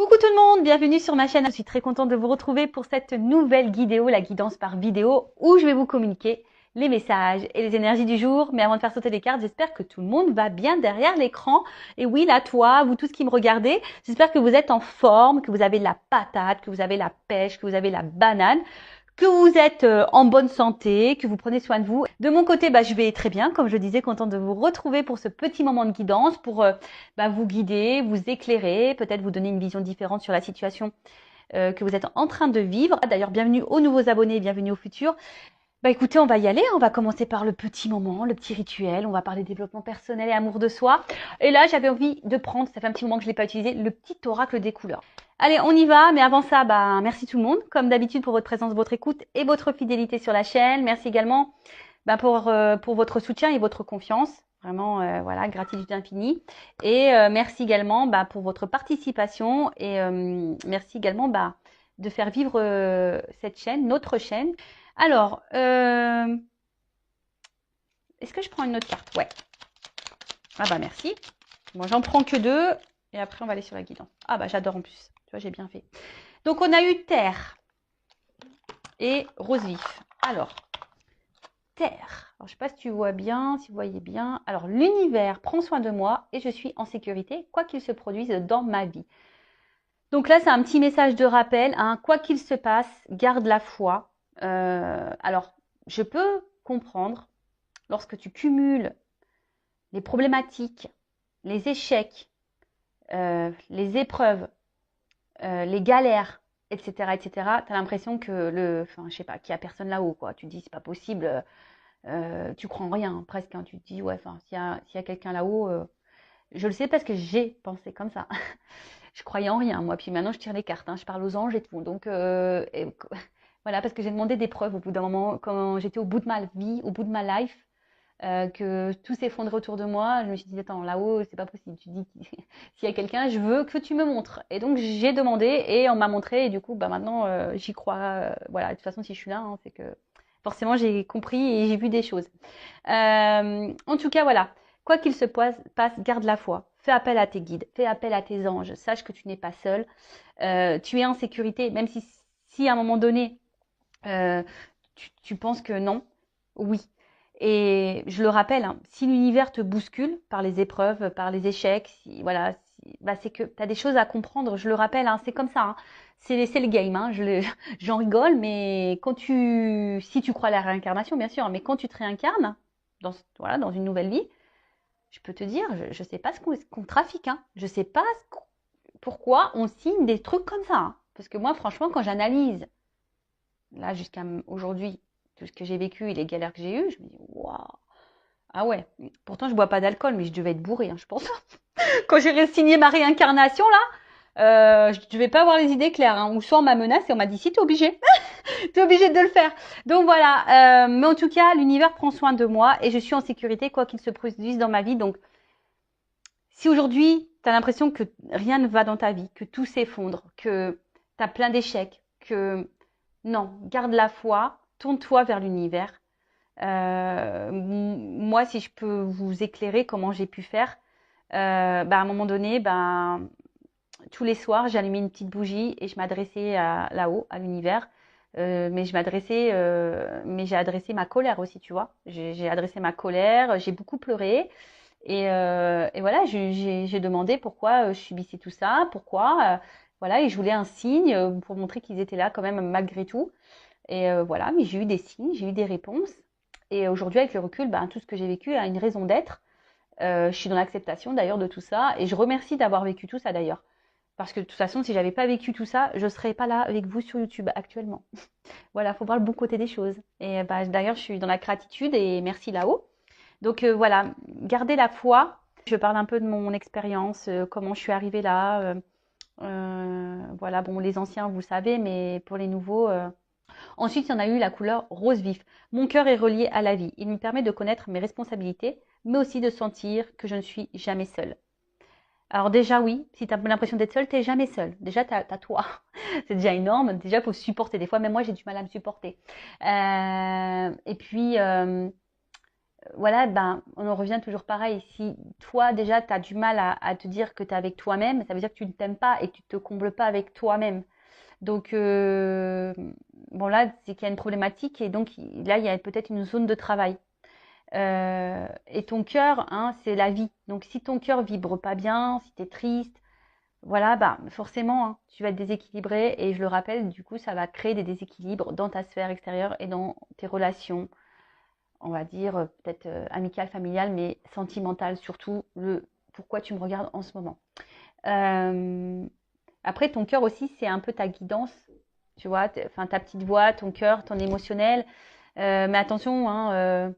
Coucou tout le monde, bienvenue sur ma chaîne. Je suis très contente de vous retrouver pour cette nouvelle vidéo, la guidance par vidéo, où je vais vous communiquer les messages et les énergies du jour. Mais avant de faire sauter les cartes, j'espère que tout le monde va bien derrière l'écran. Et oui, là, toi, vous tous qui me regardez, j'espère que vous êtes en forme, que vous avez la patate, que vous avez la pêche, que vous avez la banane, que vous êtes en bonne santé, que vous prenez soin de vous. De mon côté, je vais très bien, comme je disais, contente de vous retrouver pour ce petit moment de guidance, pour vous guider, vous éclairer, peut-être vous donner une vision différente sur la situation que vous êtes en train de vivre. D'ailleurs, bienvenue aux nouveaux abonnés, bienvenue aux futurs. Écoutez, on va y aller, on va commencer par le petit moment, le petit rituel, on va parler développement personnel et amour de soi. Et là, j'avais envie de prendre, ça fait un petit moment que je ne l'ai pas utilisé, le petit oracle des couleurs. Allez, on y va, mais avant ça, merci tout le monde, comme d'habitude pour votre présence, votre écoute et votre fidélité sur la chaîne. Merci également pour votre soutien et votre confiance. Vraiment, voilà, gratitude infinie. Et merci également pour votre participation et merci également de faire vivre cette chaîne, notre chaîne. Alors, est-ce que je prends une autre carte? Ouais. Ah merci. Bon, j'en prends que deux. Et après, on va aller sur la guidance. Ah j'adore en plus. Tu vois, j'ai bien fait. Donc, on a eu terre et rose vif. Alors, terre. Alors, je ne sais pas si tu vois bien, si vous voyez bien. Alors, l'univers prend soin de moi et je suis en sécurité, quoi qu'il se produise dans ma vie. Donc là, c'est un petit message de rappel. Hein. Quoi qu'il se passe, garde la foi. Alors, je peux comprendre lorsque tu cumules les problématiques, les échecs, les épreuves, les galères, etc., etc., tu as l'impression que je sais pas, qu'il n'y a personne là-haut, quoi. Tu te dis, c'est pas possible, tu crois en rien, presque. Hein. Tu te dis, ouais, s'il y a quelqu'un là-haut, je le sais parce que j'ai pensé comme ça. Je croyais en rien, moi. Puis maintenant, je tire les cartes, hein, je parle aux anges et tout. Donc, voilà, parce que j'ai demandé des preuves au bout d'un moment, quand j'étais au bout de ma vie, au bout de ma life, que tout s'effondrait autour de moi. Je me suis dit, attends, là-haut, c'est pas possible. Tu dis, s'il y a quelqu'un, je veux que tu me montres. Et donc, j'ai demandé et on m'a montré. Et du coup, maintenant, j'y crois. Voilà, de toute façon, si je suis là, hein, c'est que forcément, j'ai compris et j'ai vu des choses. En tout cas, voilà. Quoi qu'il se passe, garde la foi. Fais appel à tes guides, fais appel à tes anges. Sache que tu n'es pas seul. Tu es en sécurité, même si à un moment donné, tu penses que non, oui. Et je le rappelle, hein, si l'univers te bouscule par les épreuves, par les échecs, c'est que tu as des choses à comprendre. Je le rappelle, hein, c'est comme ça. Hein. C'est le game. Hein, j'en rigole, mais si tu crois à la réincarnation, bien sûr, mais quand tu te réincarnes dans une nouvelle vie, je peux te dire, je ne sais pas ce qu'on trafique. Hein. Je ne sais pas pourquoi on signe des trucs comme ça. Hein. Parce que moi, franchement, quand j'analyse, là, jusqu'à aujourd'hui, tout ce que j'ai vécu et les galères que j'ai eues, je me dis, waouh. Ah ouais, pourtant je bois pas d'alcool, mais je devais être bourrée, hein, je pense. Quand j'ai signé ma réincarnation, là, je devais pas avoir les idées claires. Hein. Ou soit on m'a menacé et on m'a dit, si, t'es obligé. T'es obligé de le faire. Donc voilà, mais en tout cas, l'univers prend soin de moi et je suis en sécurité, quoi qu'il se produise dans ma vie. Donc, si aujourd'hui, tu as l'impression que rien ne va dans ta vie, que tout s'effondre, que tu as plein d'échecs, que non, garde la foi, tourne-toi vers l'univers. Moi, si je peux vous éclairer comment j'ai pu faire, à un moment donné, tous les soirs, j'allumais une petite bougie et je m'adressais là-haut, à l'univers. Mais j'ai adressé ma colère aussi, tu vois. J'ai adressé ma colère, j'ai beaucoup pleuré. Et voilà, j'ai demandé pourquoi je subissais tout ça, pourquoi. Voilà, et je voulais un signe pour montrer qu'ils étaient là quand même malgré tout. Et voilà, mais j'ai eu des signes, j'ai eu des réponses. Et aujourd'hui, avec le recul, tout ce que j'ai vécu a une raison d'être. Je suis dans l'acceptation d'ailleurs de tout ça. Et je remercie d'avoir vécu tout ça d'ailleurs. Parce que de toute façon, si j'avais pas vécu tout ça, je serais pas là avec vous sur YouTube actuellement. Voilà, faut voir le bon côté des choses. Et d'ailleurs, je suis dans la gratitude et merci là-haut. Donc voilà, gardez la foi. Je parle un peu de mon expérience, comment je suis arrivée là. Voilà, bon, les anciens, vous le savez, mais pour les nouveaux. Ensuite, il y en a eu la couleur rose vif. Mon cœur est relié à la vie. Il me permet de connaître mes responsabilités, mais aussi de sentir que je ne suis jamais seule. Alors déjà, oui, si tu as l'impression d'être seule, tu n'es jamais seule. Déjà, tu as toi. C'est déjà énorme. Déjà, il faut se supporter. Des fois, même moi, j'ai du mal à me supporter. Et puis, voilà, ben, on en revient toujours pareil. Si toi, déjà, tu as du mal à te dire que tu es avec toi-même, ça veut dire que tu ne t'aimes pas et que tu ne te combles pas avec toi-même. Donc, bon, là, c'est qu'il y a une problématique et donc là, il y a peut-être une zone de travail. Et ton cœur, hein, c'est la vie. Donc, si ton cœur vibre pas bien, si tu es triste, voilà, bah, forcément, hein, tu vas être déséquilibré. Et je le rappelle, du coup, ça va créer des déséquilibres dans ta sphère extérieure et dans tes relations, on va dire, peut-être amicales, familiales, mais sentimentales, surtout le pourquoi tu me regardes en ce moment. Euh, Après, ton cœur aussi, c'est un peu ta guidance, tu vois, enfin ta petite voix, ton cœur, ton émotionnel. Mais attention, hein,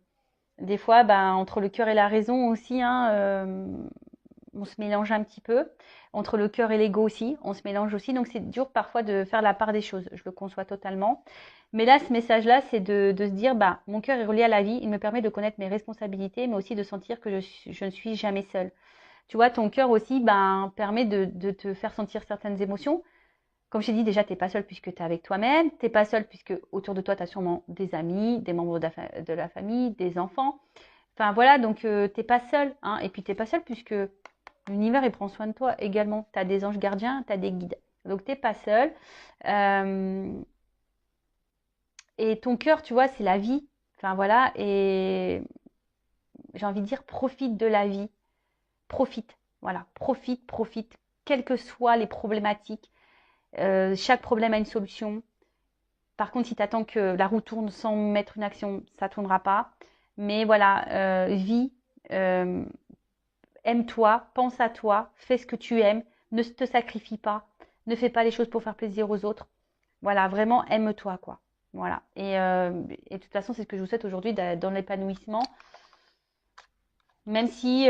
des fois, ben, entre le cœur et la raison aussi, hein, on se mélange un petit peu. Entre le cœur et l'ego aussi, on se mélange aussi. Donc, c'est dur parfois de faire la part des choses. Je le conçois totalement. Mais là, ce message-là, c'est de se dire, bah, mon cœur est relié à la vie. Il me permet de connaître mes responsabilités, mais aussi de sentir que je ne suis jamais seule. Tu vois, ton cœur aussi, ben, permet de te faire sentir certaines émotions. Comme je t'ai dit, déjà, tu n'es pas seul puisque tu es avec toi-même. Tu n'es pas seul puisque autour de toi, tu as sûrement des amis, des membres de la famille, des enfants. Enfin, voilà, donc tu n'es pas seul. Hein. Et puis, tu n'es pas seul puisque l'univers, il prend soin de toi également. Tu as des anges gardiens, tu as des guides. Donc, tu n'es pas seul. Euh, et ton cœur, tu vois, c'est la vie. Enfin, voilà. Et j'ai envie de dire, profite de la vie. Profite. Voilà, profite, profite. Quelles que soient les problématiques. Chaque problème a une solution. Par contre, si tu attends que la roue tourne sans mettre une action, ça ne tournera pas. Mais voilà, vis, euh, aime-toi, pense à toi, fais ce que tu aimes, ne te sacrifie pas, ne fais pas les choses pour faire plaisir aux autres. Voilà, vraiment aime-toi, quoi. Voilà. Et de toute façon, c'est ce que je vous souhaite aujourd'hui dans l'épanouissement. Même si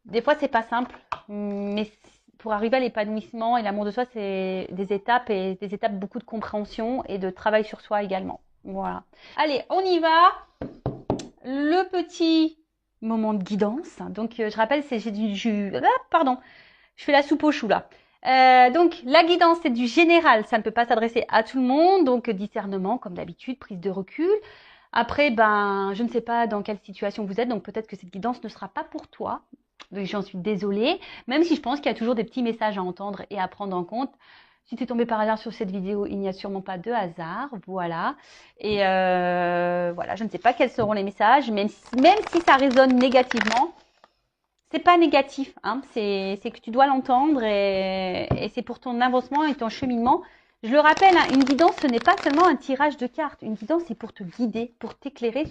des fois, c'est pas simple, mais pour arriver à l'épanouissement et l'amour de soi, c'est des étapes et des étapes beaucoup de compréhension et de travail sur soi également. Voilà. Allez, on y va. Le petit moment de guidance. Donc, je rappelle, j'ai du jus. Ah, pardon, je fais la soupe au chou là. Donc, la guidance, c'est du général. Ça ne peut pas s'adresser à tout le monde. Donc, discernement, comme d'habitude, prise de recul. Après, ben, je ne sais pas dans quelle situation vous êtes, donc peut-être que cette guidance ne sera pas pour toi. J'en suis désolée, même si je pense qu'il y a toujours des petits messages à entendre et à prendre en compte. Si tu es tombé par hasard sur cette vidéo, il n'y a sûrement pas de hasard, voilà. Et voilà, je ne sais pas quels seront les messages, même si ça résonne négativement, c'est pas négatif, hein, c'est que tu dois l'entendre et c'est pour ton avancement et ton cheminement. Je le rappelle, hein, une guidance, ce n'est pas seulement un tirage de cartes. Une guidance, c'est pour te guider, pour t'éclairer,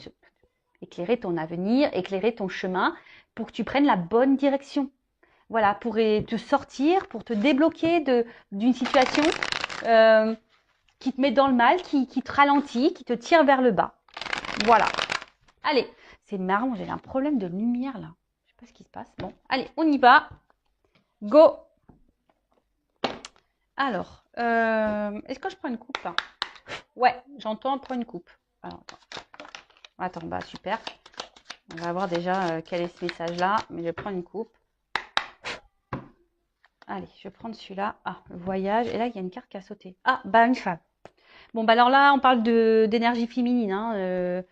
éclairer ton avenir, éclairer ton chemin, pour que tu prennes la bonne direction. Voilà, pour te sortir, pour te débloquer d'une situation qui te met dans le mal, qui te ralentit, qui te tire vers le bas. Voilà. Allez, c'est marrant, j'ai un problème de lumière là. Je sais pas ce qui se passe. Bon, allez, on y va. Go. Alors, est-ce que je prends une coupe là? Ouais, j'entends, prends une coupe. Alors, attends, bah super. On va voir déjà quel est ce message-là, mais je prends une coupe. Allez, je vais prendre celui-là. Ah, le voyage. Et là, il y a une carte qui a sauté. Ah, bah une femme. Bon, bah alors là, on parle d'énergie féminine. Hein,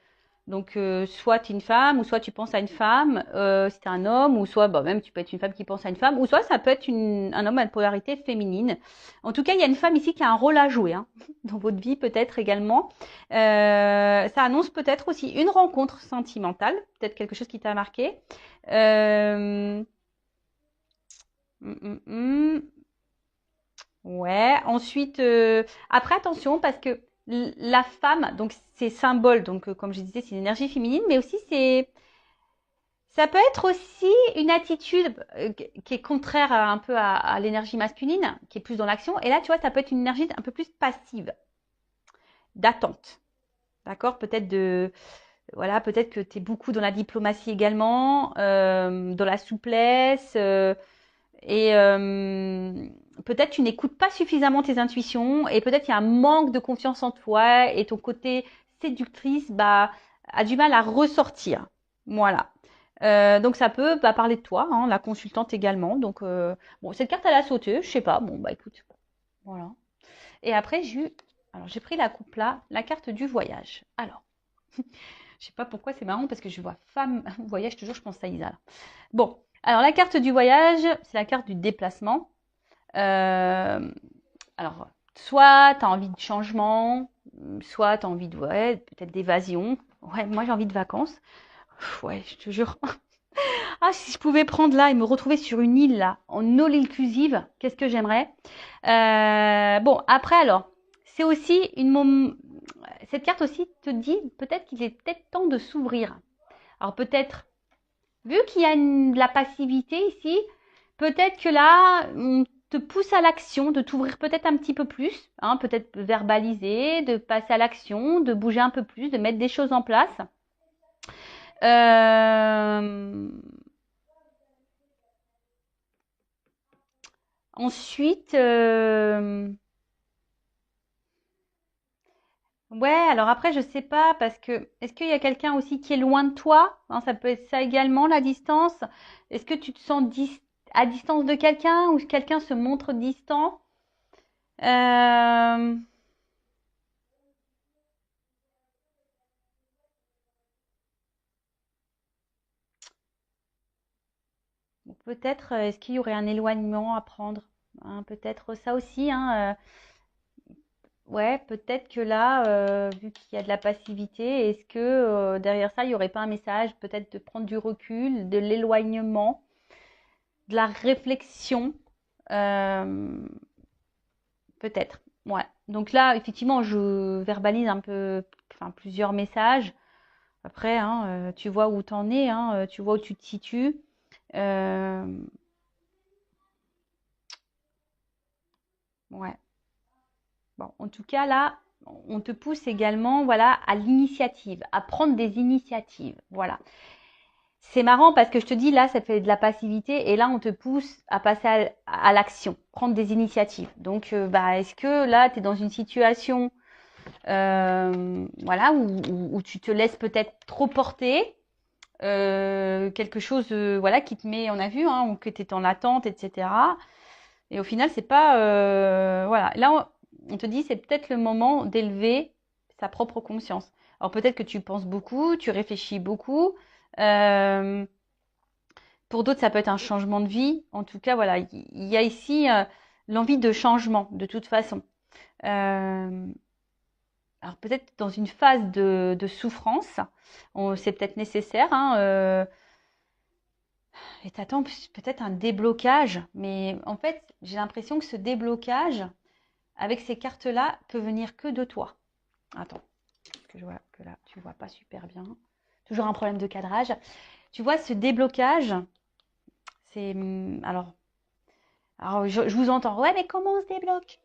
donc, soit tu es une femme, ou soit tu penses à une femme, si tu es un homme, ou soit bah, même tu peux être une femme qui pense à une femme, ou soit ça peut être un homme à une polarité féminine. En tout cas, il y a une femme ici qui a un rôle à jouer hein, dans votre vie peut-être également. Ça annonce peut-être aussi une rencontre sentimentale, peut-être quelque chose qui t'a marqué. Ouais, ensuite, après attention parce que la femme, donc c'est symbole, donc comme je disais, c'est une énergie féminine, mais aussi ça peut être aussi une attitude qui est contraire un peu à l'énergie masculine, qui est plus dans l'action. Et là, tu vois, ça peut être une énergie un peu plus passive, d'attente. D'accord? Voilà, peut-être que tu es beaucoup dans la diplomatie également, dans la souplesse, et peut-être tu n'écoutes pas suffisamment tes intuitions, et peut-être il y a un manque de confiance en toi, et ton côté séductrice bah, a du mal à ressortir. Voilà. Donc ça peut parler de toi, hein, la consultante également. Donc bon, cette carte elle a sauté, je sais pas. Bon bah écoute, voilà. Et après j'ai pris la coupe là, la carte du voyage. Alors Je sais pas pourquoi, c'est marrant parce que je vois femme, voyage, toujours je pense à Isa. Là. Bon, alors la carte du voyage, c'est la carte du déplacement. Alors, soit tu as envie de changement, soit tu as envie de, ouais, peut-être d'évasion. Ouais, moi j'ai envie de vacances. Ouais, je te jure. Ah, si je pouvais prendre là et me retrouver sur une île là, en all inclusive, qu'est-ce que j'aimerais. Bon, après alors, c'est aussi cette carte aussi te dit peut-être qu'il est peut-être temps de s'ouvrir. Alors peut-être, vu qu'il y a de la passivité ici, peut-être que là, on te pousse à l'action, de t'ouvrir peut-être un petit peu plus, hein, peut-être verbaliser, de passer à l'action, de bouger un peu plus, de mettre des choses en place. Ensuite, ouais, alors après, je sais pas, parce que est-ce qu'il y a quelqu'un aussi qui est loin de toi? Hein, ça peut être ça également, la distance. Est-ce que tu te sens à distance de quelqu'un ou quelqu'un se montre distant? Euh, Peut-être, est-ce qu'il y aurait un éloignement à prendre? Hein, peut-être ça aussi, hein, ouais, peut-être que là, vu qu'il y a de la passivité, est-ce que derrière ça, il n'y aurait pas un message, peut-être de prendre du recul, de l'éloignement, de la réflexion, euh, peut-être. Ouais. Donc là, effectivement, je verbalise un peu, enfin, plusieurs messages. Après, hein, tu vois où t'en es, hein, tu vois où tu te situes. Euh, ouais. Bon, en tout cas, là, on te pousse également, voilà, à l'initiative, à prendre des initiatives. Voilà. C'est marrant parce que je te dis, là, ça fait de la passivité et là, on te pousse à passer à l'action, prendre des initiatives. Donc, bah, est-ce que là, tu es dans une situation, voilà, où tu te laisses peut-être trop porter, quelque chose, voilà, qui te met, on a vu, hein, ou que tu es en attente, etc. Et au final, c'est pas, voilà. Là, on te dit, c'est peut-être le moment d'élever sa propre conscience. Alors peut-être que tu penses beaucoup, tu réfléchis beaucoup. Euh, pour d'autres, ça peut être un changement de vie. En tout cas, voilà, il y a ici l'envie de changement, de toute façon. Euh, alors peut-être dans une phase de souffrance, c'est peut-être nécessaire, hein, et t'attends peut-être un déblocage. Mais en fait, j'ai l'impression que ce déblocage, avec ces cartes-là, peut venir que de toi. Attends, parce que je vois que là, tu vois pas super bien. Toujours un problème de cadrage. Tu vois, ce déblocage, c'est... alors je vous entends. Ouais, mais comment on se débloque?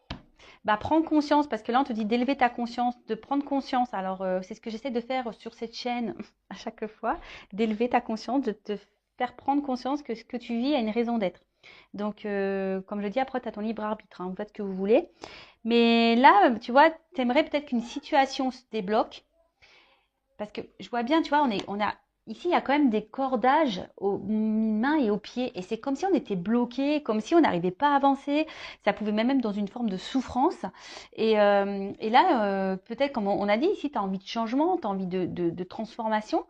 Bah, prends conscience, parce que là, on te dit d'élever ta conscience, de prendre conscience. Alors, c'est ce que j'essaie de faire sur cette chaîne à chaque fois, d'élever ta conscience, de te faire prendre conscience que ce que tu vis a une raison d'être. Donc, comme je dis, après, tu as ton libre arbitre, hein, vous faites ce que vous voulez. Mais là, tu vois, tu aimerais peut-être qu'une situation se débloque. Parce que je vois bien, tu vois, ici, il y a quand même des cordages aux mains et aux pieds. Et c'est comme si on était bloqué, comme si on n'arrivait pas à avancer. Ça pouvait même être dans une forme de souffrance. Et là, peut-être, comme on a dit, ici, tu as envie de changement, tu as envie de transformation.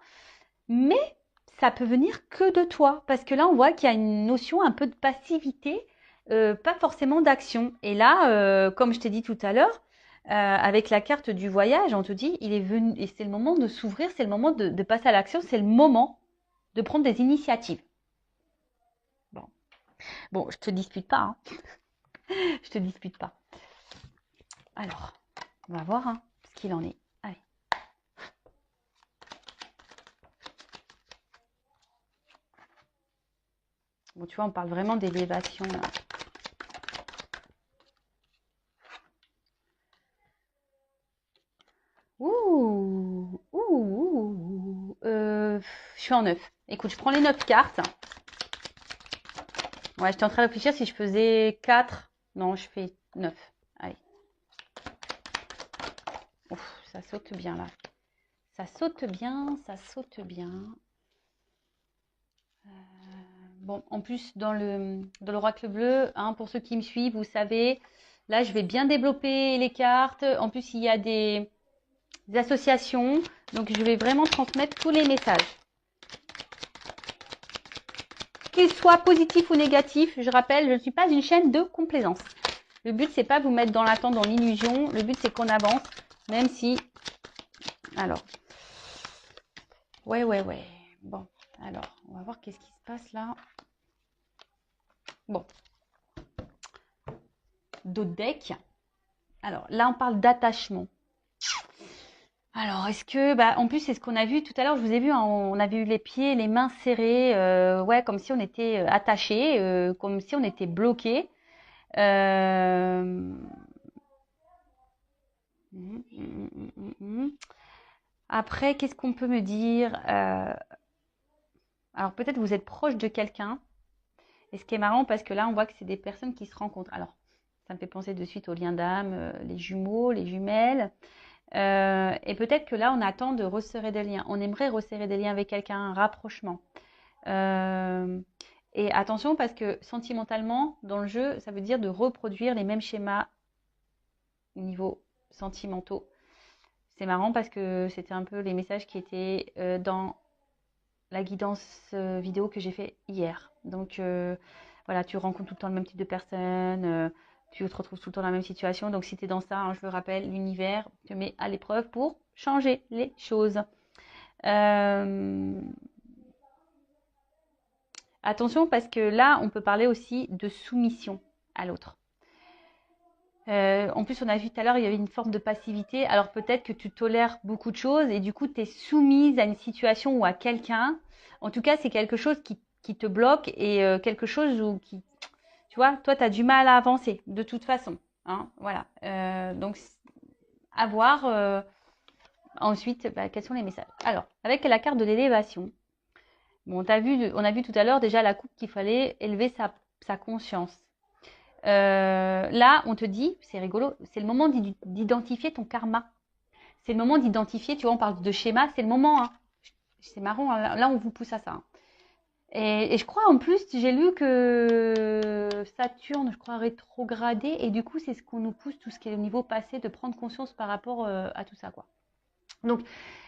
Mais ça peut venir que de toi. Parce que là, on voit qu'il y a une notion un peu de passivité, pas forcément d'action. Et là, comme je t'ai dit tout à l'heure, avec la carte du voyage, on te dit, il est venu, et c'est le moment de s'ouvrir, c'est le moment de passer à l'action, c'est le moment de prendre des initiatives. Bon, bon, je te dispute pas, hein. Je te dispute pas. Alors, on va voir hein, ce qu'il en est. Allez. Bon, tu vois, on parle vraiment d'élévation là. Ouh, ouh, je suis en 9. Écoute, je prends les 9 cartes. Ouais, j'étais en train de réfléchir si je faisais 4. Non, je fais 9. Allez. Ouf, ça saute bien là. Ça saute bien, ça saute bien. Bon, en plus, dans l'oracle bleu, hein, pour ceux qui me suivent, vous savez, là, je vais bien développer les cartes. En plus, il y a des des associations. Donc, je vais vraiment transmettre tous les messages. Qu'ils soient positifs ou négatifs, je rappelle, je ne suis pas une chaîne de complaisance. Le but, c'est pas vous mettre dans l'attente, dans l'illusion. Le but, c'est qu'on avance, même si... Alors, ouais. Bon, alors, on va voir qu'est-ce qui se passe là. Bon. D'autres decks. Alors, là, on parle d'attachement. Alors, est-ce que... en plus, c'est ce qu'on a vu tout à l'heure. Je vous ai vu, hein, on avait eu les pieds, les mains serrées. Ouais, comme si on était attachés, comme si on était bloqués. Après, qu'est-ce qu'on peut me dire Alors, peut-être vous êtes proche de quelqu'un. Et ce qui est marrant, parce que là, on voit que c'est des personnes qui se rencontrent. Alors, ça me fait penser de suite aux liens d'âme, les jumeaux, les jumelles. Et peut-être que là, on attend de resserrer des liens. On aimerait resserrer des liens avec quelqu'un, un rapprochement. Et attention, parce que sentimentalement, dans le jeu, ça veut dire de reproduire les mêmes schémas au niveau sentimentaux. C'est marrant parce que c'était un peu les messages qui étaient dans la guidance vidéo que j'ai fait hier. Donc voilà, tu rencontres tout le temps le même type de personnes, tu te retrouves tout le temps dans la même situation. Donc si tu es dans ça, hein, je le rappelle, l'univers te met à l'épreuve pour changer les choses. Attention parce que là, on peut parler aussi de soumission à l'autre. En plus, on a vu tout à l'heure, il y avait une forme de passivité. Alors peut-être que tu tolères beaucoup de choses et du coup, tu es soumise à une situation ou à quelqu'un. En tout cas, c'est quelque chose qui te bloque et quelque chose où qui, tu vois, toi, tu as du mal à avancer de toute façon. Hein, voilà. Donc, à voir ensuite quels sont les messages. Alors, avec la carte de l'élévation, bon, on a vu tout à l'heure déjà la coupe qu'il fallait élever sa conscience. Là, on te dit, c'est rigolo, c'est le moment d'identifier ton karma. C'est le moment d'identifier, tu vois, on parle de schéma, c'est le moment. Hein. C'est marrant, hein, là, on vous pousse à ça. Hein. Et je crois, en plus, j'ai lu que Saturne, je crois, rétrogradé. Et du coup, c'est ce qu'on nous pousse, tout ce qui est au niveau passé, de prendre conscience par rapport à tout ça, quoi. Donc,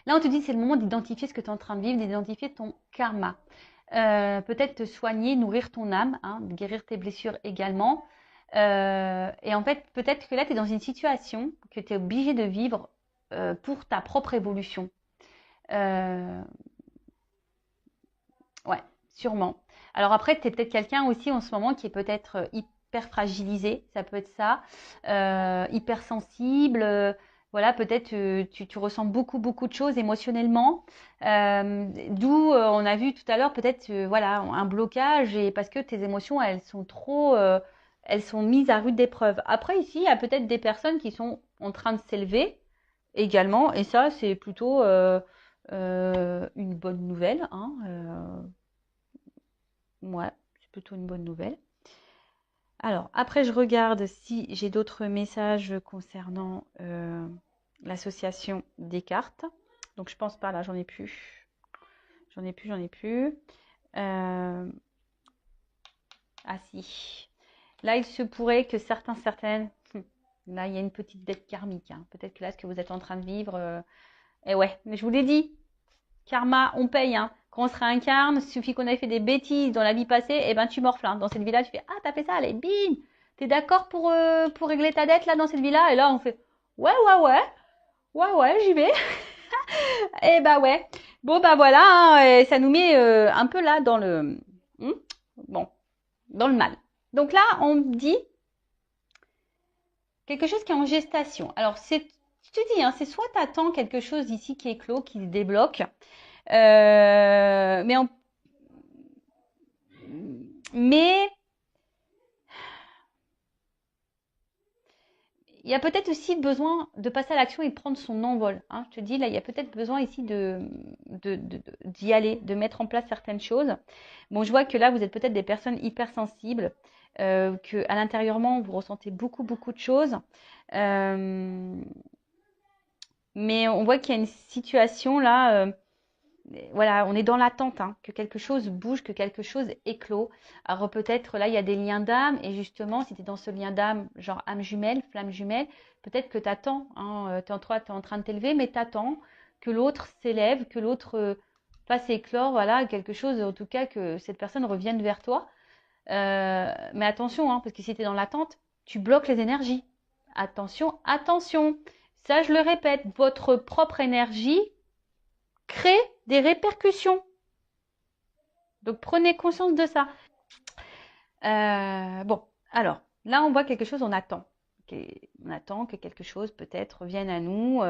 là, on te dit, c'est le moment d'identifier ce que tu es en train de vivre, d'identifier ton karma. Peut-être te soigner, nourrir ton âme, hein, guérir tes blessures également. Et en fait, peut-être que là, tu es dans une situation que tu es obligé de vivre pour ta propre évolution. Ouais, sûrement. Alors après, tu es peut-être quelqu'un aussi en ce moment qui est peut-être hyper fragilisé, ça peut être ça, hypersensible. Voilà, peut-être tu ressens beaucoup de choses émotionnellement. D'où on a vu tout à l'heure peut-être voilà un blocage et parce que tes émotions elles sont trop elles sont mises à rude épreuve. Après ici, il y a peut-être des personnes qui sont en train de s'élever également et ça c'est plutôt une bonne nouvelle. Hein, ouais, c'est plutôt une bonne nouvelle. Alors, après, je regarde si j'ai d'autres messages concernant l'association des cartes. Donc, je pense pas, là, j'en ai plus. J'en ai plus. Ah si. Là, il se pourrait que certaines... Là, il y a une petite dette karmique. Hein. Peut-être que là, ce que vous êtes en train de vivre... Et ouais, mais je vous l'ai dit. Karma, on paye. Hein. Quand on se réincarne, il suffit qu'on ait fait des bêtises dans la vie passée, et ben tu morfles. Hein. Dans cette vie-là, tu fais ah t'as fait ça, allez bim. T'es d'accord pour régler ta dette là dans cette vie-là? Et là on fait ouais j'y vais. Et bah ouais. Bon bah voilà, hein, et ça nous met un peu là dans le bon dans le mal. Donc là on dit quelque chose qui est en gestation. Alors c'est je te dis, hein, c'est soit t'attends quelque chose ici qui est clos, qui se débloque. Mais il y a peut-être aussi besoin de passer à l'action et de prendre son envol. Hein. Je te dis, là, il y a peut-être besoin ici d'y aller, de mettre en place certaines choses. Bon, je vois que là, vous êtes peut-être des personnes hypersensibles, que à l'intérieurement, vous ressentez beaucoup de choses. Mais on voit qu'il y a une situation là voilà, on est dans l'attente, hein, que quelque chose bouge, que quelque chose éclot. Alors peut-être là, il y a des liens d'âme, et justement, si tu es dans ce lien d'âme, genre âme jumelle, flamme jumelle, peut-être que tu attends, hein, tu es en train de t'élever, mais tu attends que l'autre s'élève, que l'autre fasse éclore, voilà, quelque chose, en tout cas, que cette personne revienne vers toi. Mais attention, hein, parce que si tu es dans l'attente, tu bloques les énergies. Attention, attention. Ça, je le répète, votre propre énergie crée des répercussions. Donc prenez conscience de ça. Bon, alors là on voit quelque chose, on attend. On attend que quelque chose peut-être vienne à nous.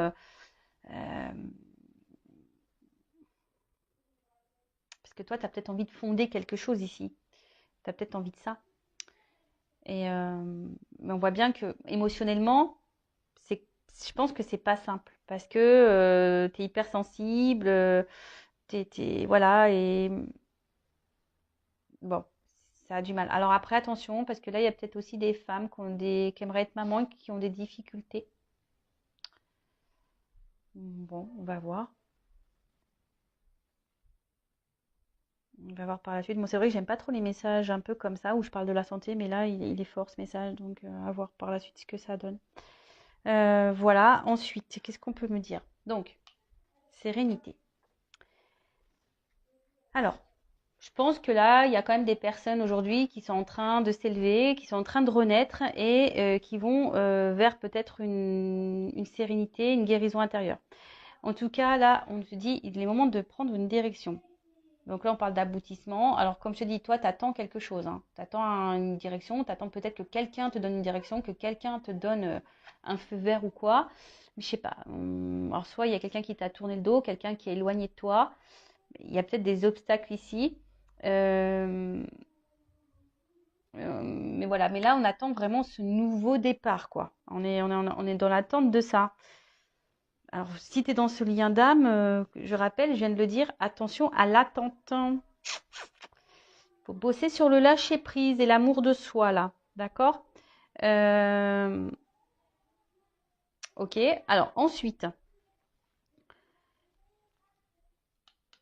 Parce que toi, tu as peut-être envie de fonder quelque chose ici. Tu as peut-être envie de ça. Mais on voit bien que émotionnellement, je pense que c'est pas simple. Parce que tu es hypersensible, voilà, et bon, ça a du mal. Alors après, attention, parce que là, il y a peut-être aussi des femmes qui aimeraient être maman et qui ont des difficultés. Bon, on va voir. On va voir par la suite. Bon, c'est vrai que j'aime pas trop les messages un peu comme ça, où je parle de la santé, mais là, il est fort ce message, donc à voir par la suite ce que ça donne. Voilà, ensuite, qu'est-ce qu'on peut me dire? Donc, sérénité. Alors, je pense que là, il y a quand même des personnes aujourd'hui qui sont en train de s'élever, qui sont en train de renaître et qui vont vers peut-être une sérénité, une guérison intérieure. En tout cas, là, on se dit, il est moment de prendre une direction. Donc là, on parle d'aboutissement. Alors, comme je te dis, toi, tu attends quelque chose. Hein. Tu attends une direction, tu attends peut-être que quelqu'un te donne une direction, que quelqu'un te donne un feu vert ou quoi. Mais je sais pas. Alors, soit il y a quelqu'un qui t'a tourné le dos, quelqu'un qui est éloigné de toi. Il y a peut-être des obstacles ici. Euh, mais voilà, mais là, on attend vraiment ce nouveau départ, quoi. On est dans l'attente de ça. Alors, si tu es dans ce lien d'âme, je rappelle, je viens de le dire, attention à l'attente. Il faut bosser sur le lâcher-prise et l'amour de soi, là. D'accord. Ok, alors ensuite,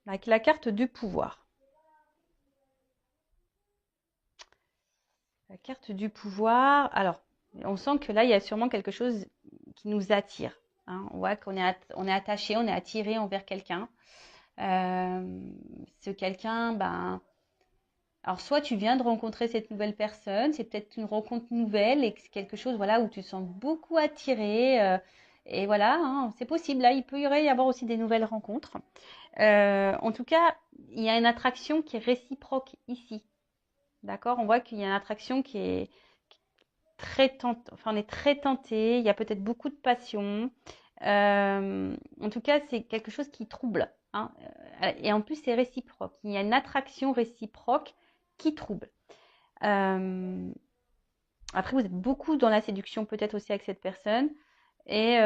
avec la carte du pouvoir. La carte du pouvoir, alors, on sent que là, il y a sûrement quelque chose qui nous attire. Hein. On voit qu'on est attaché, on est attiré envers quelqu'un. Ce quelqu'un, ben, alors soit tu viens de rencontrer cette nouvelle personne, c'est peut-être une rencontre nouvelle et c'est quelque chose, voilà, où tu te sens beaucoup attiré. Et voilà, hein, c'est possible. Là, il peut y avoir aussi des nouvelles rencontres. En tout cas, il y a une attraction qui est réciproque ici. D'accord? On voit qu'il y a une attraction qui est très tentée. Enfin, on est très tenté. Il y a peut-être beaucoup de passion. En tout cas, c'est quelque chose qui trouble. Hein. Et en plus, c'est réciproque. Il y a une attraction réciproque qui trouble. Après, vous êtes beaucoup dans la séduction, peut-être aussi avec cette personne. Et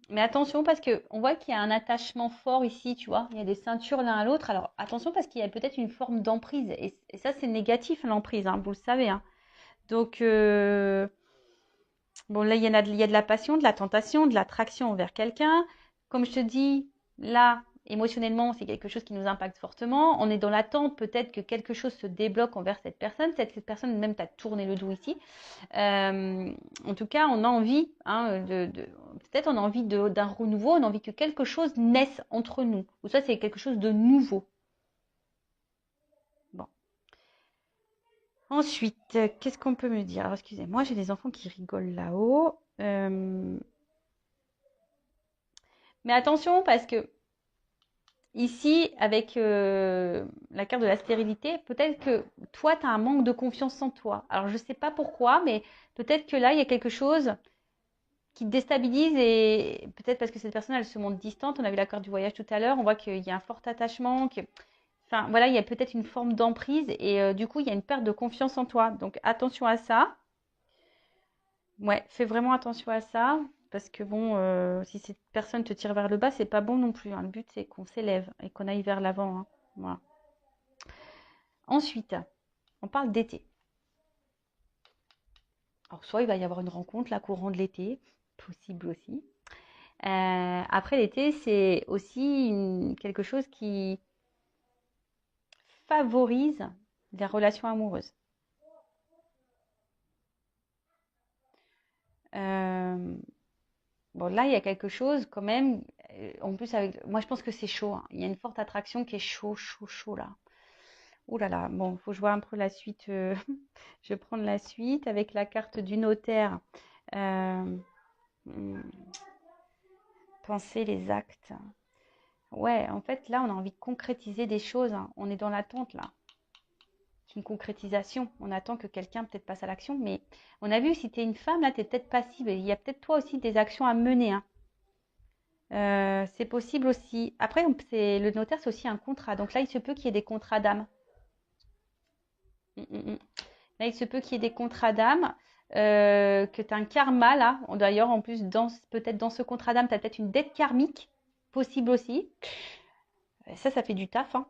mais attention parce que on voit qu'il y a un attachement fort ici, tu vois. Il y a des ceintures l'un à l'autre. Alors attention parce qu'il y a peut-être une forme d'emprise. Et ça, c'est négatif, l'emprise, hein, vous le savez. Hein. Donc, bon, là, il y a de la passion, de la tentation, de l'attraction envers quelqu'un. Comme je te dis, là, émotionnellement, c'est quelque chose qui nous impacte fortement. On est dans l'attente peut-être que quelque chose se débloque envers cette personne. Cette personne même t'a tourné le dos ici. En tout cas, on a envie, hein, peut-être on a envie d'un renouveau, on a envie que quelque chose naisse entre nous. Ou ça, c'est quelque chose de nouveau. Bon. Ensuite, qu'est-ce qu'on peut me dire? Alors, excusez-moi, j'ai des enfants qui rigolent là-haut. Mais attention, parce que ici, avec la carte de la stérilité, peut-être que toi, tu as un manque de confiance en toi. Alors, je ne sais pas pourquoi, mais peut-être que là, il y a quelque chose qui te déstabilise et peut-être parce que cette personne, elle se montre distante. On a vu la carte du voyage tout à l'heure. On voit qu'il y a un fort attachement. Enfin, voilà, il y a peut-être une forme d'emprise et du coup, il y a une perte de confiance en toi. Donc, attention à ça. Ouais, fais vraiment attention à ça. Parce que bon, si cette personne te tire vers le bas, c'est pas bon non plus. Hein. Le but, c'est qu'on s'élève et qu'on aille vers l'avant. Hein. Voilà. Ensuite, on parle d'été. Alors, soit il va y avoir une rencontre, là, courant de l'été, possible aussi. Après l'été, c'est aussi quelque chose qui favorise les relations amoureuses. Bon, là, il y a quelque chose quand même. En plus, moi, je pense que c'est chaud, hein. Il y a une forte attraction qui est chaud, chaud, chaud là. Ouh là là. Bon, faut que je vois un peu la suite. Je vais prendre la suite avec la carte du notaire. Euh, hmm, penser les actes. Ouais, en fait, là, on a envie de concrétiser des choses, hein. On est dans l'attente là. C'est une concrétisation. On attend que quelqu'un peut-être passe à l'action. Mais on a vu, si tu es une femme, là, tu es peut-être passive. Il y a peut-être toi aussi des actions à mener, hein. C'est possible aussi. Après, le notaire, c'est aussi un contrat. Donc là, il se peut qu'il y ait des contrats d'âme. Mm, mm, mm. Là, il se peut qu'il y ait des contrats d'âme, que tu as un karma là. D'ailleurs, en plus, peut-être dans ce contrat d'âme, tu as peut-être une dette karmique, possible aussi. Ça fait du taf, hein.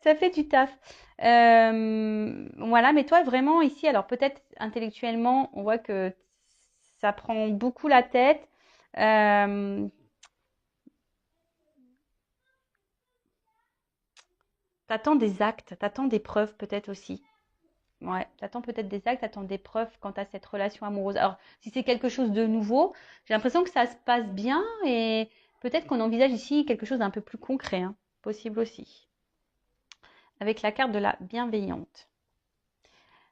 Ça fait du taf. Voilà, mais toi, vraiment, ici, alors peut-être intellectuellement, on voit que ça prend beaucoup la tête. Euh, T'attends des actes, t'attends des preuves peut-être aussi. Ouais, t'attends peut-être des actes, t'attends des preuves quant à cette relation amoureuse. Alors, si c'est quelque chose de nouveau, j'ai l'impression que ça se passe bien et peut-être qu'on envisage ici quelque chose d'un peu plus concret, hein. Possible aussi. Avec la carte de la bienveillante.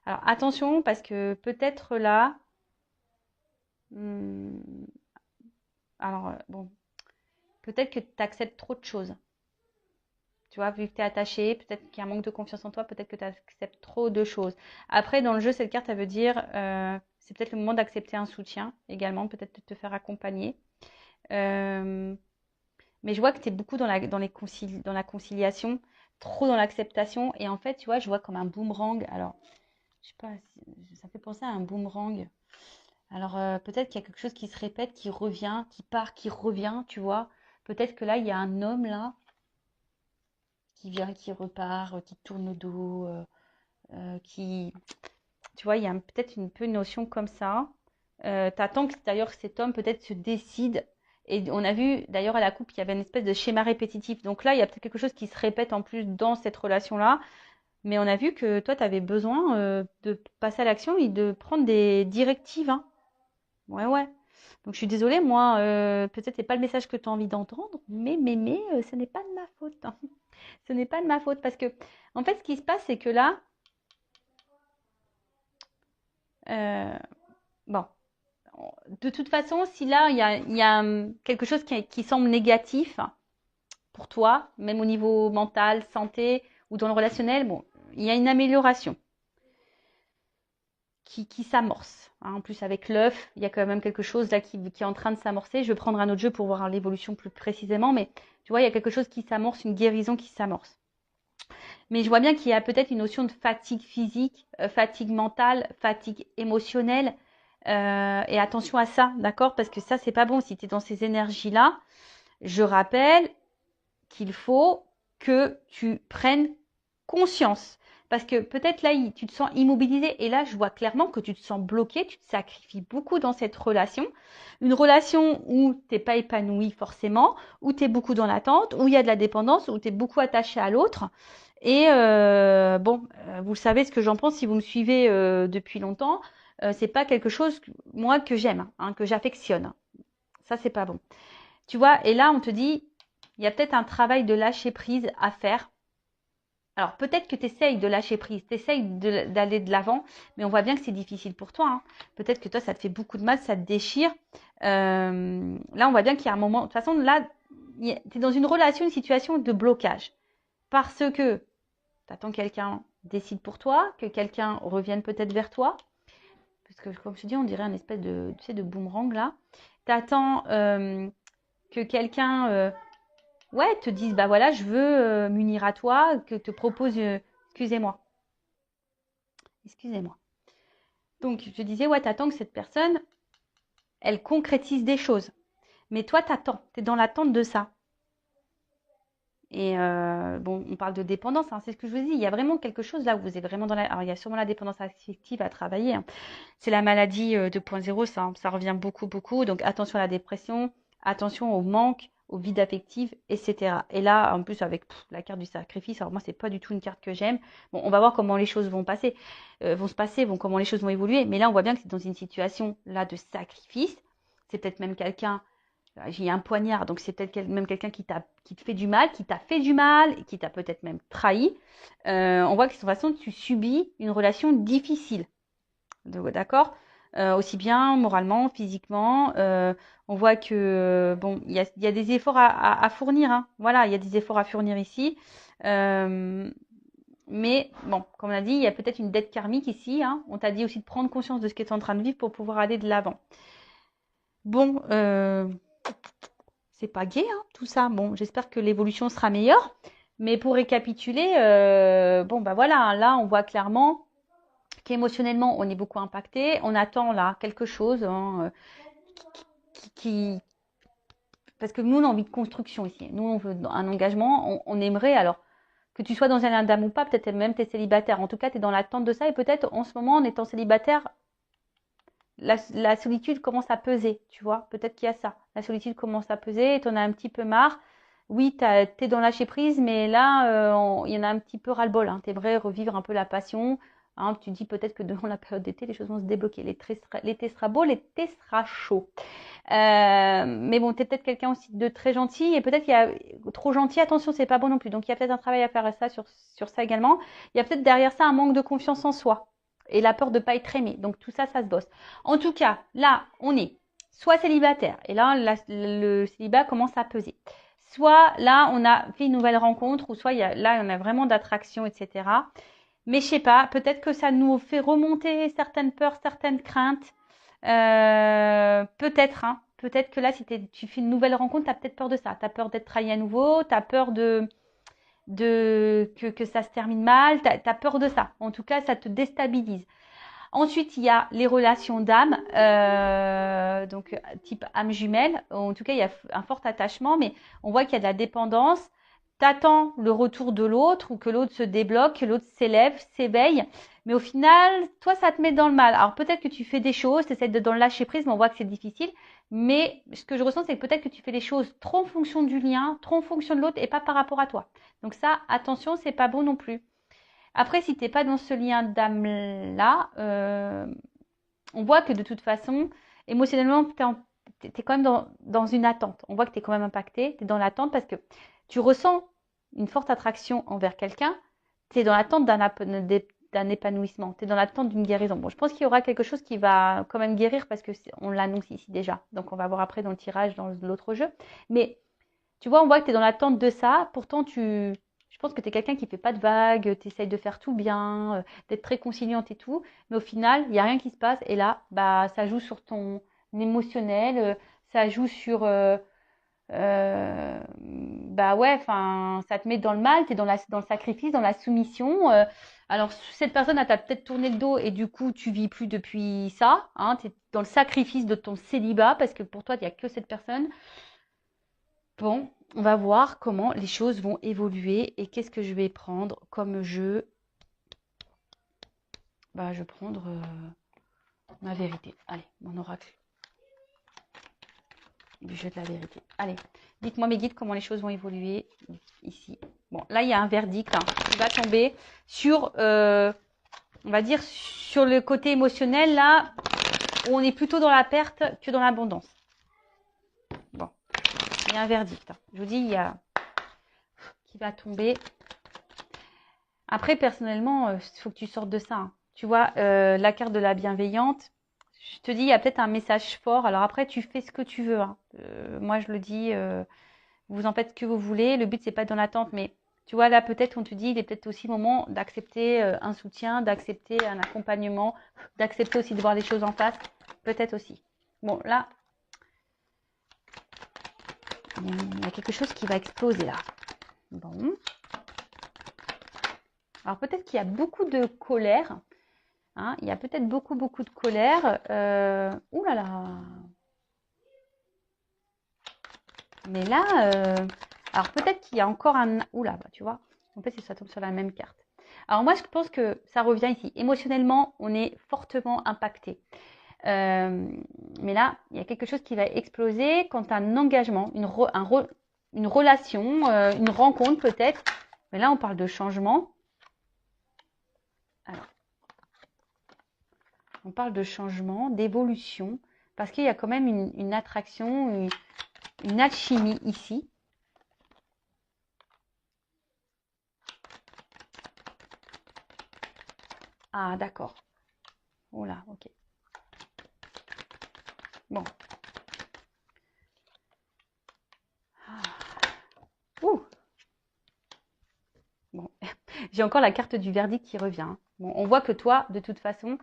Alors, attention parce que peut-être là, hmm, alors bon, peut-être que tu acceptes trop de choses. Tu vois, vu que tu es attaché, peut-être qu'il y a un manque de confiance en toi, peut-être que tu acceptes trop de choses. Après, dans le jeu, cette carte, elle veut dire, c'est peut-être le moment d'accepter un soutien également, peut-être de te faire accompagner. Euh, mais je vois que tu es beaucoup dans la conciliation, trop dans l'acceptation. Et en fait, tu vois, je vois comme un boomerang. Alors, je sais pas, ça fait penser à un boomerang. Alors, peut-être qu'il y a quelque chose qui se répète, qui revient, qui part, qui revient, tu vois. Peut-être que là, il y a un homme là qui vient, qui repart, qui tourne le dos, qui, tu vois, il y a peut-être un peu une notion comme ça. T'attends que d'ailleurs cet homme peut-être se décide. Et on a vu d'ailleurs à la coupe qu'il y avait une espèce de schéma répétitif. Donc là, il y a peut-être quelque chose qui se répète en plus dans cette relation-là. Mais on a vu que toi, tu avais besoin de passer à l'action et de prendre des directives, hein. Ouais, ouais. Donc je suis désolée, moi, peut-être c'est pas le message que tu as envie d'entendre, mais ce n'est pas de ma faute, hein. Ce n'est pas de ma faute parce que, en fait, ce qui se passe, c'est que là, euh, bon, de toute façon, si là, il y a quelque chose qui semble négatif pour toi, même au niveau mental, santé ou dans le relationnel, bon, il y a une amélioration qui s'amorce, hein. En plus, avec l'œuf, il y a quand même quelque chose là qui est en train de s'amorcer. Je vais prendre un autre jeu pour voir l'évolution plus précisément, mais tu vois, il y a quelque chose qui s'amorce, une guérison qui s'amorce. Mais je vois bien qu'il y a peut-être une notion de fatigue physique, fatigue mentale, fatigue émotionnelle. Et attention à ça, d'accord? Parce que ça, c'est pas bon si tu es dans ces énergies-là. Je rappelle qu'il faut que tu prennes conscience. Parce que peut-être là, tu te sens immobilisé. Et là, je vois clairement que tu te sens bloqué. Tu te sacrifies beaucoup dans cette relation. Une relation où tu n'es pas épanoui forcément, où tu es beaucoup dans l'attente, où il y a de la dépendance, où tu es beaucoup attaché à l'autre. Et bon, vous savez ce que j'en pense si vous me suivez depuis longtemps. C'est pas quelque chose, moi, que j'aime, hein, que j'affectionne. Ça, c'est pas bon. Tu vois, et là, on te dit, il y a peut-être un travail de lâcher prise à faire. Alors, peut-être que tu essayes de lâcher prise, tu essayes d'aller de l'avant, mais on voit bien que c'est difficile pour toi, hein. Peut-être que toi, ça te fait beaucoup de mal, ça te déchire. Là, on voit bien qu'il y a un moment. De toute façon, là, tu es dans une relation, une situation de blocage. Parce que tu attends que quelqu'un décide pour toi, que quelqu'un revienne peut-être vers toi. Parce que, comme je te dis, on dirait un espèce de, tu sais, de boomerang là. Tu attends que quelqu'un ouais, te dise, bah voilà, je veux m'unir à toi, que te propose, excusez-moi, excusez-moi. Donc, je disais, ouais, t'attends que cette personne, elle concrétise des choses. Mais toi, t'attends, t'es dans l'attente de ça. Et bon, on parle de dépendance, hein, c'est ce que je vous dis. Il y a vraiment quelque chose là où vous êtes vraiment dans la. Alors, il y a sûrement la dépendance affective à travailler, hein. C'est la maladie 2.0, ça revient beaucoup, beaucoup. Donc, attention à la dépression, attention au manque, au vide affectif, etc. Et là, en plus, avec la carte du sacrifice, alors moi, c'est pas du tout une carte que j'aime. Bon, on va voir comment les choses vont passer, comment les choses vont évoluer. Mais là, on voit bien que c'est dans une situation là de sacrifice. C'est peut-être même quelqu'un, j'ai un poignard, donc c'est peut-être même quelqu'un qui te fait du mal, qui t'a fait du mal, et qui t'a peut-être même trahi. On voit que de toute façon, tu subis une relation difficile. D'accord? Aussi bien moralement, physiquement. On voit que bon, il y a des efforts à fournir. Hein. Voilà, il y a des efforts à fournir ici. Mais bon, comme on a dit, il y a peut-être une dette karmique ici. Hein. On t'a dit aussi de prendre conscience de ce que tu es en train de vivre pour pouvoir aller de l'avant. Bon, c'est pas gai, hein, tout ça. Bon, j'espère que l'évolution sera meilleure. Mais pour récapituler, bon, bah voilà, hein, là, on voit clairement qu'émotionnellement, on est beaucoup impacté. On attend là quelque chose hein, parce que nous, on a envie de construction ici. Nous, on veut un engagement. On aimerait, alors, que tu sois dans un lien d'âme ou pas, peut-être même tu es célibataire. En tout cas, tu es dans l'attente de ça. Et peut-être, en ce moment, en étant célibataire, la solitude commence à peser, tu vois. Peut-être qu'il y a ça. La solitude commence à peser et tu en as un petit peu marre. Oui, tu es dans lâcher prise, mais là, il y en a un petit peu ras-le-bol. Hein. Tu aimerais revivre un peu la passion. Hein, tu dis peut-être que devant la période d'été, les choses vont se débloquer. L'été sera beau, l'été sera chaud. Mais bon, tu es peut-être quelqu'un aussi de très gentil et peut-être qu'il y a trop gentil. Attention, c'est pas bon non plus. Donc, il y a peut-être un travail à faire sur ça également. Il y a peut-être derrière ça un manque de confiance en soi et la peur de ne pas être aimé. Donc, tout ça, ça se bosse. En tout cas, là, on est soit célibataire et là, le célibat commence à peser. Soit là, on a fait une nouvelle rencontre ou soit là, on a vraiment d'attraction, etc. Mais je sais pas, peut-être que ça nous fait remonter certaines peurs, certaines craintes. Peut-être, hein. Peut-être que là, si tu fais une nouvelle rencontre, tu as peut-être peur de ça. Tu as peur d'être trahi à nouveau, tu as peur que ça se termine mal, tu as peur de ça. En tout cas, ça te déstabilise. Ensuite, il y a les relations d'âme, donc type âme jumelle. En tout cas, il y a un fort attachement, mais on voit qu'il y a de la dépendance. T'attends le retour de l'autre ou que l'autre se débloque, que l'autre s'élève, s'éveille. Mais au final, toi, ça te met dans le mal. Alors peut-être que tu fais des choses, tu essaies de dans le lâcher prise, mais on voit que c'est difficile. Mais ce que je ressens, c'est que peut-être que tu fais les choses trop en fonction du lien, trop en fonction de l'autre et pas par rapport à toi. Donc ça, attention, c'est pas bon non plus. Après, si tu n'es pas dans ce lien d'âme-là, on voit que de toute façon, émotionnellement, tu es quand même dans une attente. On voit que tu es quand même impacté, tu es dans l'attente parce que tu ressens une forte attraction envers quelqu'un, tu es dans l'attente d'un épanouissement, tu es dans l'attente d'une guérison. Bon, je pense qu'il y aura quelque chose qui va quand même guérir parce qu'on l'annonce ici déjà. Donc, on va voir après dans le tirage, dans l'autre jeu. Mais tu vois, on voit que tu es dans l'attente de ça. Pourtant, je pense que tu es quelqu'un qui ne fait pas de vagues, tu essayes de faire tout bien, d'être très conciliante et tout. Mais au final, il n'y a rien qui se passe. Et là, bah, ça joue sur ton émotionnel, ça joue sur... bah ouais, enfin, ça te met dans le mal, tu es dans le sacrifice, dans la soumission. Alors, cette personne, elle t'a peut-être tourné le dos et du coup, tu vis plus depuis ça. Hein, tu es dans le sacrifice de ton célibat parce que pour toi, il n'y a que cette personne. Bon, on va voir comment les choses vont évoluer et qu'est-ce que je vais prendre comme jeu. Bah, je vais prendre ma vérité. Allez, mon oracle du jeu de la vérité. Allez, dites-moi mes guides comment les choses vont évoluer ici. Bon, là, il y a un verdict hein, qui va tomber sur, on va dire, sur le côté émotionnel, là, où on est plutôt dans la perte que dans l'abondance. Bon, il y a un verdict. Hein. Je vous dis, il y a qui va tomber. Après, personnellement, il faut que tu sortes de ça. Hein. Tu vois, la carte de la bienveillante, je te dis, il y a peut-être un message fort. Alors après, tu fais ce que tu veux. Hein. Moi, je le dis, vous en faites ce que vous voulez. Le but, c'est pas dans l'attente. Mais tu vois, là, peut-être, on te dit, il est peut-être aussi le moment d'accepter un soutien, d'accepter un accompagnement, d'accepter aussi de voir les choses en face. Peut-être aussi. Bon, là, il y a quelque chose qui va exploser là. Bon. Alors peut-être qu'il y a beaucoup de colère. Hein, il y a peut-être beaucoup de colère. Ouh là là. Mais là, alors peut-être qu'il y a encore un... Ouh là, bah, tu vois. En fait, ça tombe sur la même carte. Alors moi, je pense que ça revient ici. Émotionnellement, on est fortement impacté. Mais là, il y a quelque chose qui va exploser quand tu as un engagement, une relation, une rencontre peut-être. Mais là, on parle de changement. Alors, on parle de changement, d'évolution, parce qu'il y a quand même une attraction, une alchimie ici. Ah, d'accord. Oh là, ok. Bon. Ah. Ouh. Bon. J'ai encore la carte du verdict qui revient. Bon, on voit que toi, de toute façon,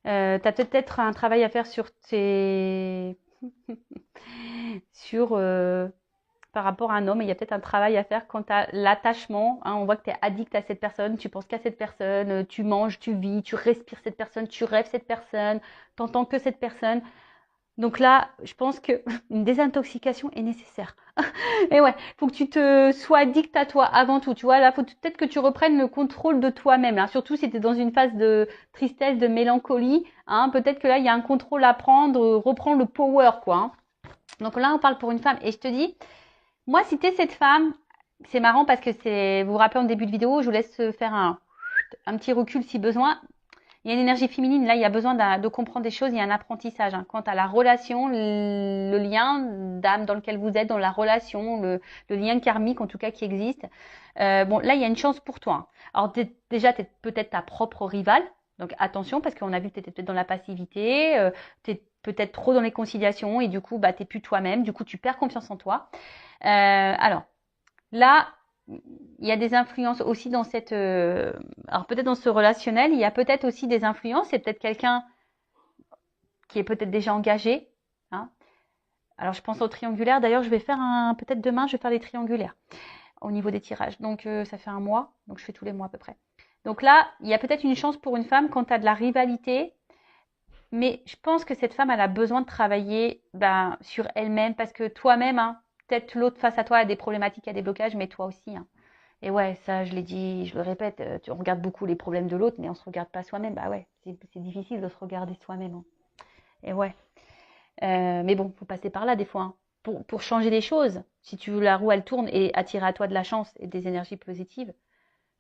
tu as peut-être un travail à faire sur tes... sur... par rapport à un homme, il y a peut-être un travail à faire quant à l'attachement. Hein, on voit que tu es addict à cette personne, tu penses qu'à cette personne, tu manges, tu vis, tu respires cette personne, tu rêves cette personne, tu n'entends que cette personne. Donc là, je pense qu'une désintoxication est nécessaire. Et ouais, faut que tu te sois addict à toi avant tout. Tu vois, là, faut peut-être que tu reprennes le contrôle de toi-même. Là. Surtout si tu es dans une phase de tristesse, de mélancolie. Hein, peut-être que là, il y a un contrôle à prendre, reprendre le power, quoi. Hein. Donc là, on parle pour une femme. Et je te dis, moi, si tu es cette femme, c'est marrant parce que vous vous rappelez en début de vidéo, je vous laisse faire un petit recul si besoin. Il y a une énergie féminine, là, il y a besoin de comprendre des choses, il y a un apprentissage. Hein. Quant à la relation, le lien d'âme dans lequel vous êtes, dans la relation, le lien karmique en tout cas qui existe. Bon, là, il y a une chance pour toi. Hein. Alors déjà, tu es peut-être ta propre rivale, donc attention parce qu'on a vu que tu étais peut-être dans la passivité, tu es peut-être trop dans les conciliations et du coup, bah, tu n'es plus toi-même, du coup, tu perds confiance en toi. Alors, là, il y a des influences aussi dans cette... alors peut-être dans ce relationnel, il y a peut-être aussi des influences. C'est peut-être quelqu'un qui est peut-être déjà engagé. Hein. Alors je pense au triangulaire. D'ailleurs, je vais faire peut-être demain, je vais faire des triangulaires au niveau des tirages. Donc ça fait un mois. Donc je fais tous les mois à peu près. Donc là, il y a peut-être une chance pour une femme quand tu as de la rivalité. Mais je pense que cette femme, elle a besoin de travailler sur elle-même parce que toi-même, hein, peut-être l'autre face à toi a des problématiques, a des blocages, mais toi aussi. Hein. Et ouais, ça, je l'ai dit, je le répète, on regarde beaucoup les problèmes de l'autre, mais on se regarde pas soi-même. Bah ouais, c'est difficile de se regarder soi-même. Hein. Et ouais. Mais bon, faut passer par là des fois. Hein. Pour changer les choses, si tu veux la roue, elle tourne et attirer à toi de la chance et des énergies positives,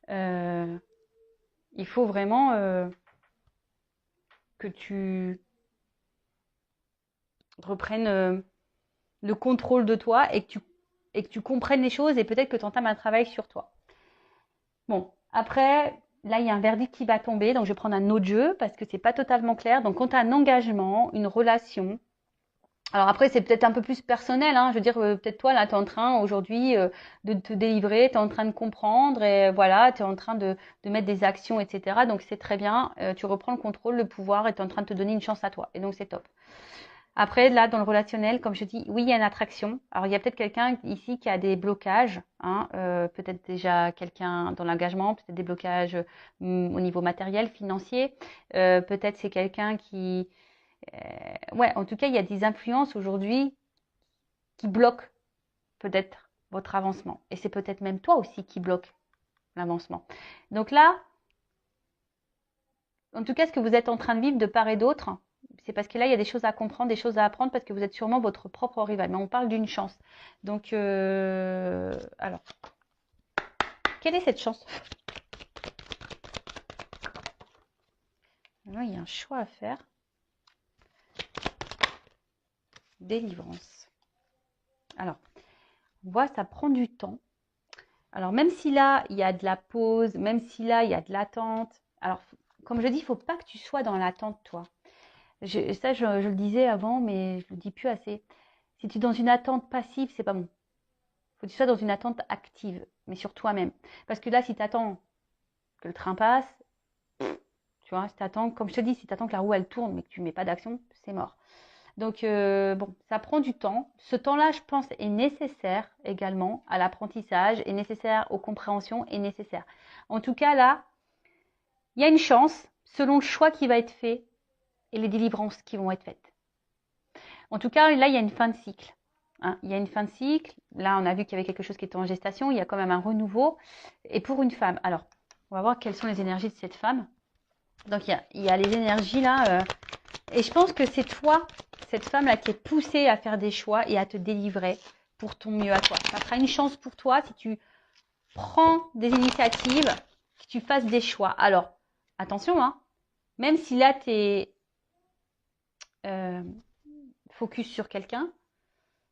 il faut vraiment que tu reprennes le contrôle de toi et que tu comprennes les choses et peut-être que tu entames un travail sur toi. Bon, après, là, il y a un verdict qui va tomber, donc je vais prendre un autre jeu parce que c'est pas totalement clair. Donc, quand tu as un engagement, une relation, alors après, c'est peut-être un peu plus personnel, hein. Je veux dire, peut-être toi, là, tu es en train aujourd'hui de te délivrer, tu es en train de comprendre et voilà, tu es en train de mettre des actions, etc. Donc, c'est très bien, tu reprends le contrôle, le pouvoir et tu es en train de te donner une chance à toi. Et donc, c'est top. Après, là, dans le relationnel, comme je dis, oui, il y a une attraction. Alors, il y a peut-être quelqu'un ici qui a des blocages, hein, peut-être déjà quelqu'un dans l'engagement, peut-être des blocages au niveau matériel, financier. Peut-être c'est quelqu'un qui... ouais, en tout cas, il y a des influences aujourd'hui qui bloquent peut-être votre avancement. Et c'est peut-être même toi aussi qui bloque l'avancement. Donc là, en tout cas, ce que vous êtes en train de vivre de part et d'autre, c'est parce que là, il y a des choses à comprendre, des choses à apprendre, parce que vous êtes sûrement votre propre rival. Mais on parle d'une chance. Donc, alors, quelle est cette chance? Alors, il y a un choix à faire. Délivrance. Alors, on voit, ça prend du temps. Alors, même si là, il y a de la pause, même si là, il y a de l'attente. Alors, comme je dis, il ne faut pas que tu sois dans l'attente, toi. Ça, je le disais avant, mais je ne le dis plus assez. Si tu es dans une attente passive, c'est pas bon. Il faut que tu sois dans une attente active, mais sur toi-même. Parce que là, si tu attends que le train passe, tu vois, si t'attends, comme je te dis, si tu attends que la roue elle tourne, mais que tu ne mets pas d'action, c'est mort. Donc, bon, ça prend du temps. Ce temps-là, je pense, est nécessaire également à l'apprentissage, est nécessaire aux compréhensions, est nécessaire. En tout cas, là, il y a une chance, selon le choix qui va être fait et les délivrances qui vont être faites. En tout cas, là, il y a une fin de cycle. Hein. Il y a une fin de cycle. Là, on a vu qu'il y avait quelque chose qui était en gestation. Il y a quand même un renouveau. Et pour une femme, alors, on va voir quelles sont les énergies de cette femme. Donc, il y a les énergies là. Et je pense que c'est toi, cette femme-là, qui est poussée à faire des choix et à te délivrer pour ton mieux à toi. Ça sera une chance pour toi si tu prends des initiatives, que tu fasses des choix. Alors, attention, hein, même si là, tu es focus sur quelqu'un,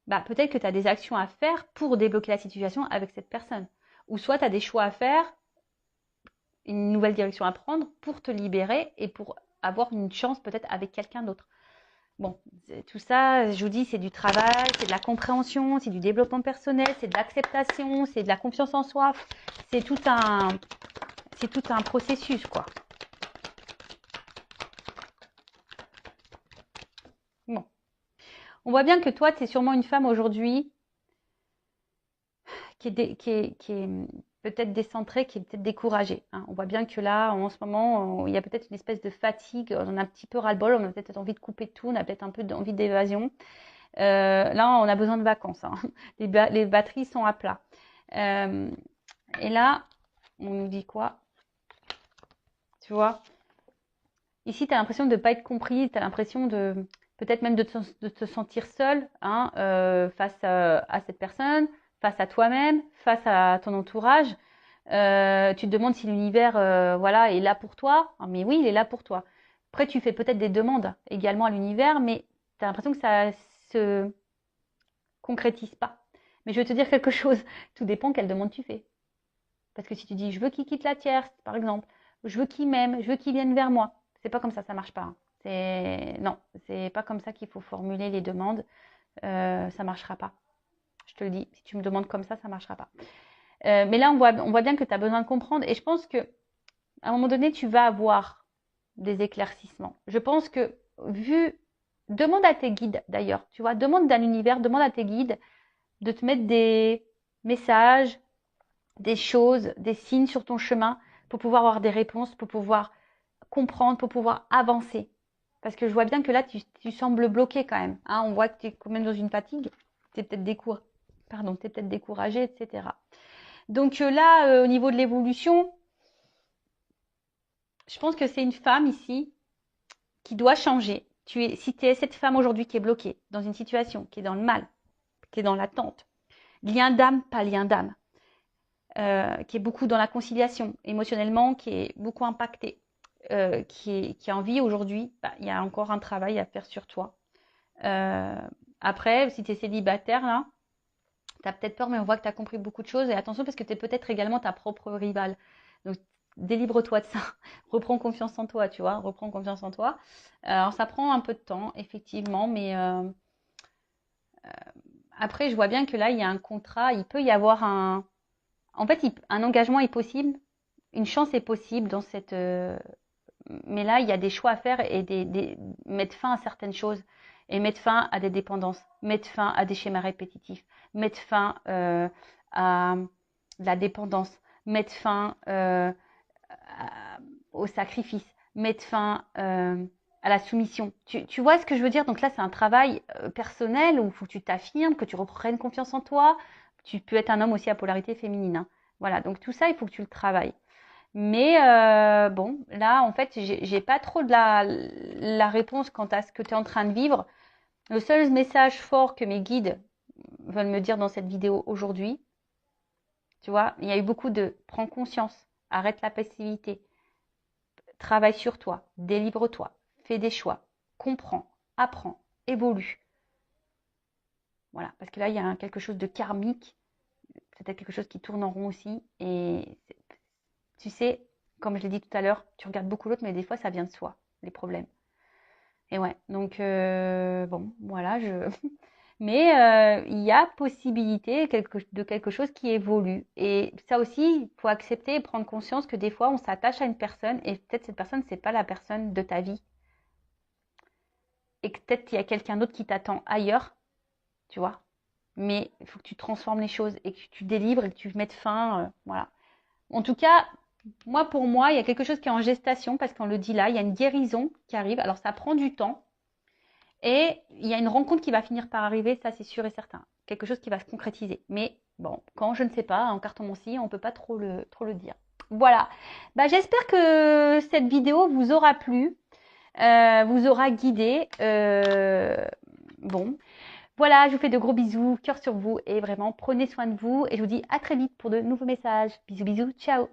bah, peut-être que tu as des actions à faire pour débloquer la situation avec cette personne. Ou soit tu as des choix à faire, une nouvelle direction à prendre pour te libérer et pour avoir une chance peut-être avec quelqu'un d'autre. Bon, tout ça, je vous dis, c'est du travail, c'est de la compréhension, c'est du développement personnel, c'est de l'acceptation, c'est de la confiance en soi. C'est tout un processus, quoi. Bon. On voit bien que toi, tu es sûrement une femme aujourd'hui qui est peut-être décentrée, qui est peut-être découragée. Hein. On voit bien que là, en ce moment, il y a peut-être une espèce de fatigue, on a un petit peu ras-le-bol, on a peut-être envie de couper tout, on a peut-être un peu envie d'évasion. Là, on a besoin de vacances. Hein. Les batteries sont à plat. Et là, on nous dit quoi? Tu vois? Ici, tu as l'impression de ne pas être compris, tu as l'impression de peut-être même de te sentir seule hein, face à cette personne, face à toi-même, face à ton entourage. Tu te demandes si l'univers voilà, est là pour toi. Ah, mais oui, il est là pour toi. Après, tu fais peut-être des demandes également à l'univers, mais tu as l'impression que ça se concrétise pas. Mais je vais te dire quelque chose, tout dépend quelle demande tu fais. Parce que si tu dis, je veux qu'il quitte la tierce, par exemple, je veux qu'il m'aime, je veux qu'il vienne vers moi, c'est pas comme ça marche pas. Hein. Non, c'est pas comme ça qu'il faut formuler les demandes. Ça marchera pas. Je te le dis, si tu me demandes comme ça marchera pas. Mais là, on voit bien que tu as besoin de comprendre. Et je pense que à un moment donné, tu vas avoir des éclaircissements. Je pense que demande à tes guides d'ailleurs, tu vois, demande à l'univers, demande à tes guides de te mettre des messages, des choses, des signes sur ton chemin pour pouvoir avoir des réponses, pour pouvoir comprendre, pour pouvoir avancer. Parce que je vois bien que là, tu sembles bloqué quand même. Hein, on voit que tu es quand même dans une fatigue. Tu es peut-être découragé, etc. Donc là, au niveau de l'évolution, je pense que c'est une femme ici qui doit changer. Si tu es cette femme aujourd'hui qui est bloquée dans une situation, qui est dans le mal, qui est dans l'attente, lien d'âme, pas lien d'âme, qui est beaucoup dans la conciliation, émotionnellement, qui est beaucoup impactée, qui a envie aujourd'hui, il y a encore un travail à faire sur toi. Après, si tu es célibataire, là, tu as peut-être peur, mais on voit que tu as compris beaucoup de choses. Et attention, parce que tu es peut-être également ta propre rivale. Donc, délivre-toi de ça. Reprends confiance en toi, tu vois. Reprends confiance en toi. Alors, ça prend un peu de temps, effectivement, mais après, je vois bien que là, il y a un contrat. Il peut y avoir un engagement est possible. Une chance est possible dans cette... mais là, il y a des choix à faire et mettre fin à certaines choses. Et mettre fin à des dépendances. Mettre fin à des schémas répétitifs. Mettre fin à la dépendance. Mettre fin au sacrifice. Mettre fin à la soumission. Tu vois ce que je veux dire? Donc là, c'est un travail personnel où il faut que tu t'affirmes, que tu reprennes confiance en toi. Tu peux être un homme aussi à polarité féminine. Hein. Voilà, donc tout ça, il faut que tu le travailles. Mais bon, là, en fait, j'ai pas trop de la réponse quant à ce que tu es en train de vivre. Le seul message fort que mes guides veulent me dire dans cette vidéo aujourd'hui, tu vois, il y a eu beaucoup de prends conscience, arrête la passivité, travaille sur toi, délivre-toi, fais des choix, comprends, apprends, évolue. Voilà, parce que là, il y a quelque chose de karmique, peut-être quelque chose qui tourne en rond aussi. Et tu sais, comme je l'ai dit tout à l'heure, tu regardes beaucoup l'autre, mais des fois, ça vient de soi, les problèmes. Et ouais, donc bon, voilà, mais il y a possibilité de quelque chose qui évolue. Et ça aussi, il faut accepter et prendre conscience que des fois, on s'attache à une personne et peut-être cette personne, c'est pas la personne de ta vie. Et que peut-être qu'il y a quelqu'un d'autre qui t'attend ailleurs, tu vois. Mais il faut que tu transformes les choses et que tu délivres et que tu mettes fin, voilà. En tout cas, pour moi, il y a quelque chose qui est en gestation parce qu'on le dit là, il y a une guérison qui arrive. Alors ça prend du temps et il y a une rencontre qui va finir par arriver, ça c'est sûr et certain. Quelque chose qui va se concrétiser. Mais bon, quand je ne sais pas, en cartomancie, on ne peut pas trop le dire. Voilà. J'espère que cette vidéo vous aura plu. vous aura guidé. Bon, voilà, je vous fais de gros bisous, cœur sur vous et vraiment prenez soin de vous et je vous dis à très vite pour de nouveaux messages. Bisous, bisous, ciao.